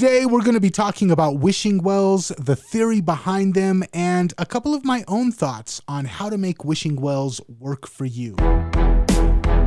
Today, we're going to be talking about wishing wells, the theory behind them, and a couple of my own thoughts on how to make wishing wells work for you.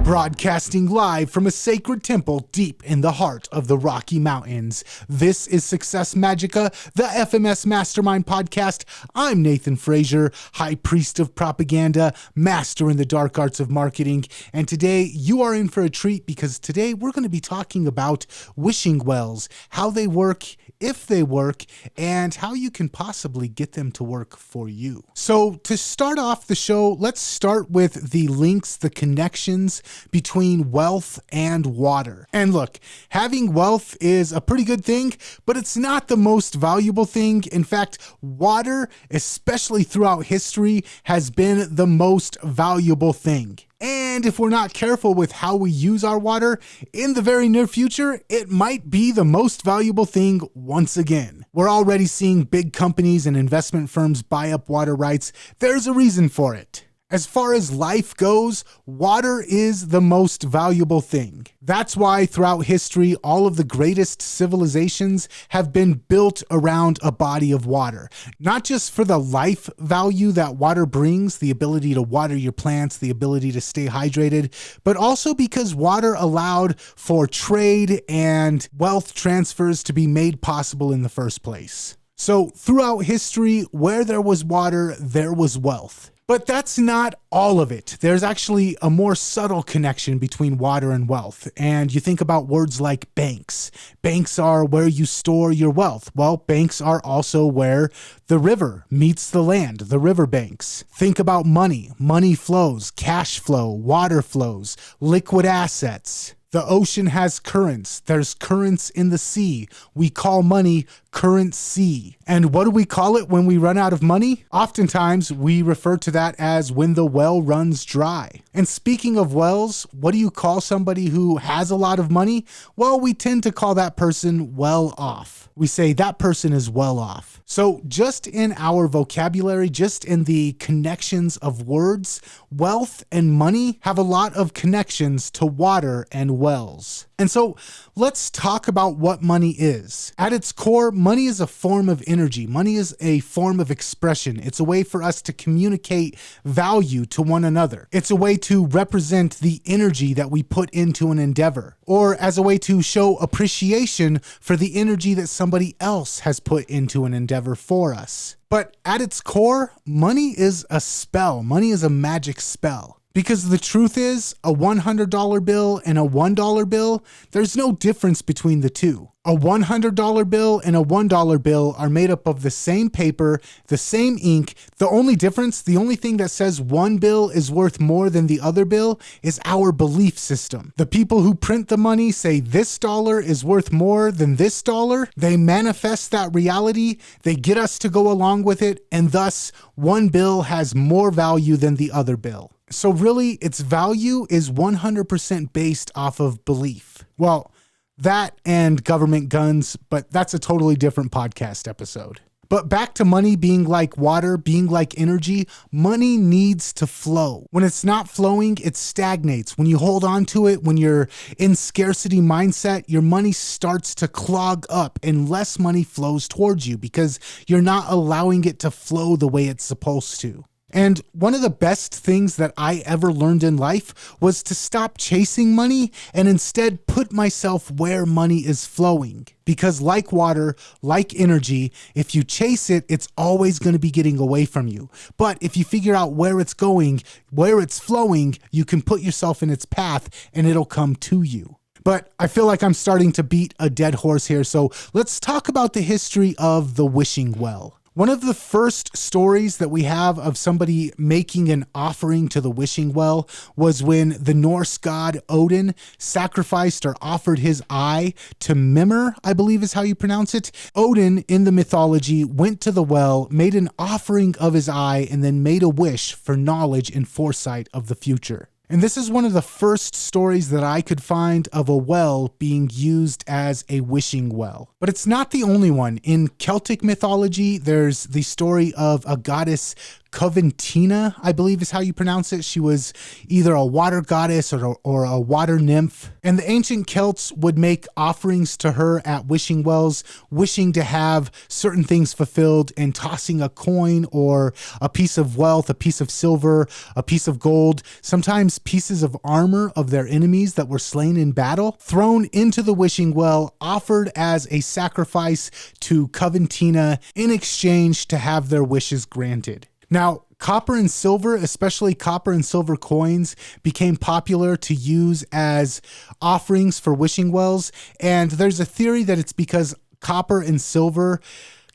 Broadcasting live from a sacred temple deep in the heart of the Rocky Mountains. This is Success Magica, the FMS Mastermind podcast. I'm Nathan Frazier, High Priest of Propaganda, Master in the Dark Arts of Marketing. And today you are in for a treat because today we're going to be talking about wishing wells, how they work, if they work, and how you can possibly get them to work for you. So to start off the show, let's start with the links, the connections between wealth and water. And look, having wealth is a pretty good thing, but it's not the most valuable thing. In fact, water, especially throughout history, has been the most valuable thing. And if we're not careful with how we use our water, in the very near future, it might be the most valuable thing once again. We're already seeing big companies and investment firms buy up water rights. There's a reason for it. As far as life goes, water is the most valuable thing. That's why throughout history, all of the greatest civilizations have been built around a body of water. Not just for the life value that water brings, the ability to water your plants, the ability to stay hydrated, but also because water allowed for trade and wealth transfers to be made possible in the first place. So throughout history, where there was water, there was wealth. But that's not all of it. There's actually a more subtle connection between water and wealth. And you think about words like banks. Banks are where you store your wealth. Well, banks are also where the river meets the land, the river banks. Think about money. Money flows, cash flow, water flows, liquid assets. The ocean has currents. There's currents in the sea. We call money currency. And what do we call it when we run out of money? Oftentimes, we refer to that as when the well runs dry. And speaking of wells, what do you call somebody who has a lot of money? Well, we tend to call that person well off. We say that person is well off. So just in our vocabulary, just in the connections of words, wealth and money have a lot of connections to water and wells. And so let's talk about what money is. At its core, money is a form of energy. Money is a form of expression. It's a way for us to communicate value to one another. It's a way to represent the energy that we put into an endeavor, or as a way to show appreciation for the energy that somebody else has put into an endeavor for us. But at its core, money is a spell. Money is a magic spell. Because the truth is, a $100 bill and a $1 bill, there's no difference between the two. A $100 bill and a $1 bill are made up of the same paper, the same ink. The only difference, the only thing that says one bill is worth more than the other bill is our belief system. The people who print the money say this dollar is worth more than this dollar. They manifest that reality. They get us to go along with it. And thus, one bill has more value than the other bill. So really, its value is 100% based off of belief. Well, that and government guns, but that's a totally different podcast episode. But back to money being like water, being like energy, money needs to flow. When it's not flowing, it stagnates. When you hold on to it, when you're in scarcity mindset, your money starts to clog up and less money flows towards you because you're not allowing it to flow the way it's supposed to. And one of the best things that I ever learned in life was to stop chasing money and instead put myself where money is flowing. Because like water, like energy, if you chase it, it's always going to be getting away from you. But if you figure out where it's going, where it's flowing, you can put yourself in its path and it'll come to you. But I feel like I'm starting to beat a dead horse here. So let's talk about the history of the wishing well. One of the first stories that we have of somebody making an offering to the wishing well was when the Norse god Odin sacrificed or offered his eye to Mimir, I believe is how you pronounce it. Odin in the mythology went to the well, made an offering of his eye, and then made a wish for knowledge and foresight of the future. And this is one of the first stories that I could find of a well being used as a wishing well. But it's not the only one. In Celtic mythology, there's the story of a goddess Coventina, I believe is how you pronounce it. She was either a water goddess or a water nymph. And the ancient Celts would make offerings to her at wishing wells, wishing to have certain things fulfilled, and tossing a coin or a piece of wealth, a piece of silver, a piece of gold, sometimes pieces of armor of their enemies that were slain in battle, thrown into the wishing well, offered as a sacrifice to Coventina in exchange to have their wishes granted. Now, copper and silver, especially copper and silver coins, became popular to use as offerings for wishing wells. And there's a theory that it's because copper and silver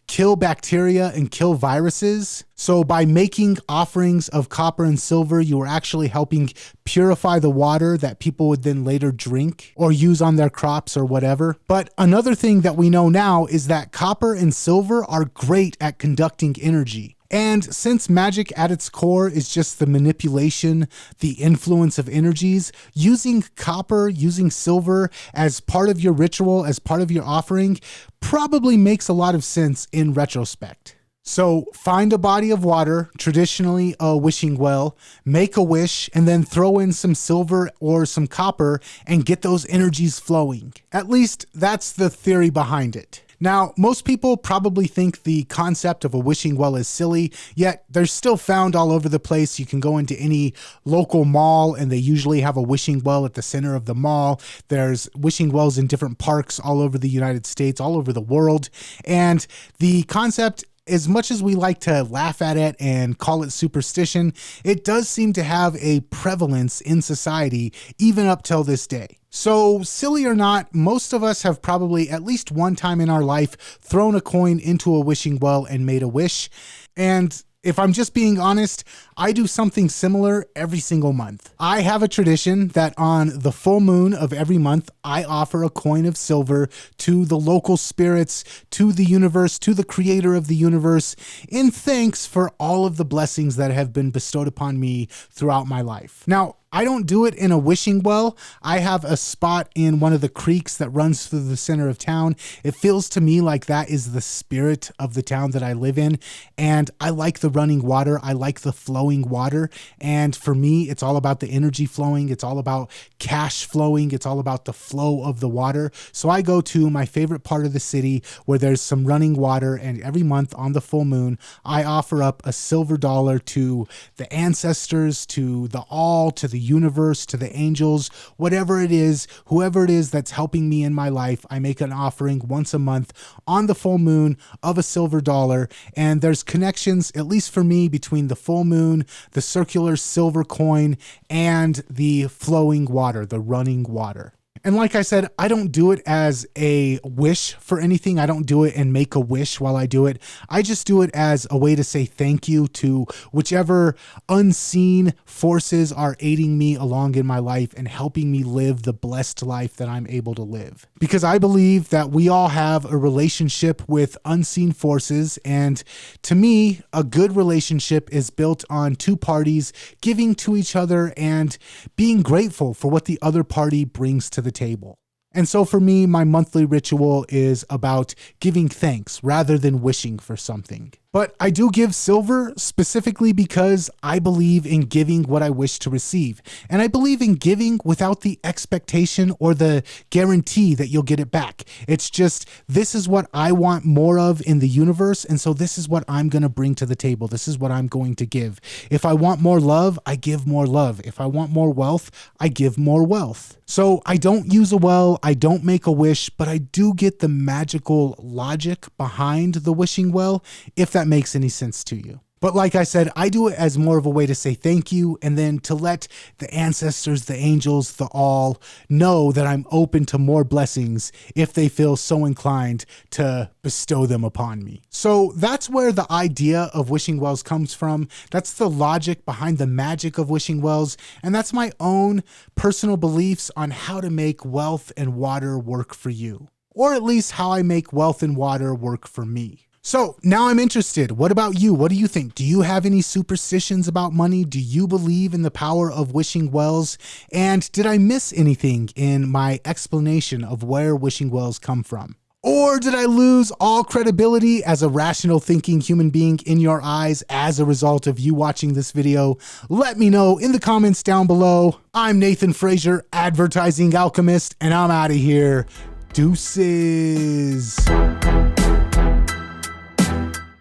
kill bacteria and kill viruses. So by making offerings of copper and silver, you were actually helping purify the water that people would then later drink or use on their crops or whatever. But another thing that we know now is that copper and silver are great at conducting energy. And since magic at its core is just the manipulation, the influence of energies, using copper, using silver as part of your ritual, as part of your offering, probably makes a lot of sense in retrospect. So find a body of water, traditionally a wishing well, make a wish, and then throw in some silver or some copper and get those energies flowing. At least that's the theory behind it. Now, most people probably think the concept of a wishing well is silly, yet they're still found all over the place. You can go into any local mall and they usually have a wishing well at the center of the mall. There's wishing wells in different parks all over the United States, all over the world. And the concept, as much as we like to laugh at it and call it superstition, it does seem to have a prevalence in society even up till this day. So silly or not, most of us have probably at least one time in our life thrown a coin into a wishing well and made a wish. And if I'm just being honest, I do something similar every single month. I have a tradition that on the full moon of every month, I offer a coin of silver to the local spirits, to the universe, to the creator of the universe, in thanks for all of the blessings that have been bestowed upon me throughout my life. Now, I don't do it in a wishing well. I have a spot in one of the creeks that runs through the center of town. It feels to me like that is the spirit of the town that I live in. And I like the running water. I like the flowing water. And for me, it's all about the energy flowing. It's all about cash flowing. It's all about the flow of the water. So I go to my favorite part of the city where there's some running water. And every month on the full moon, I offer up a silver dollar to the ancestors, to the all, to the universe, to the angels, whatever it is, whoever it is that's helping me in my life. I make an offering once a month on the full moon of a silver dollar. And there's connections, at least for me, between the full moon, the circular silver coin, and the flowing water, the running water. And like I said, I don't do it as a wish for anything. I don't do it and make a wish while I do it. I just do it as a way to say thank you to whichever unseen forces are aiding me along in my life and helping me live the blessed life that I'm able to live. Because I believe that we all have a relationship with unseen forces. And to me, a good relationship is built on two parties giving to each other and being grateful for what the other party brings to the table. And so for me, my monthly ritual is about giving thanks rather than wishing for something. But I do give silver specifically because I believe in giving what I wish to receive. And I believe in giving without the expectation or the guarantee that you'll get it back. It's just, this is what I want more of in the universe. And so this is what I'm going to bring to the table. This is what I'm going to give. If I want more love, I give more love. If I want more wealth, I give more wealth. So I don't use a well, I don't make a wish, but I do get the magical logic behind the wishing well, if that makes any sense to you. But like I said, I do it as more of a way to say thank you and then to let the ancestors, the angels, the all know that I'm open to more blessings if they feel so inclined to bestow them upon me. So that's where the idea of wishing wells comes from. That's the logic behind the magic of wishing wells. And that's my own personal beliefs on how to make wealth and water work for you. Or at least how I make wealth and water work for me. So now I'm interested. What about you? What do you think? Do you have any superstitions about money? Do you believe in the power of wishing wells? And did I miss anything in my explanation of where wishing wells come from? Or did I lose all credibility as a rational thinking human being in your eyes as a result of you watching this video? Let me know in the comments down below. I'm Nathan Frazier, Advertising Alchemist, and I'm out of here. Deuces.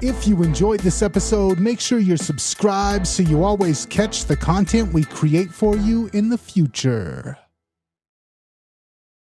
If you enjoyed this episode, make sure you're subscribed so you always catch the content we create for you in the future.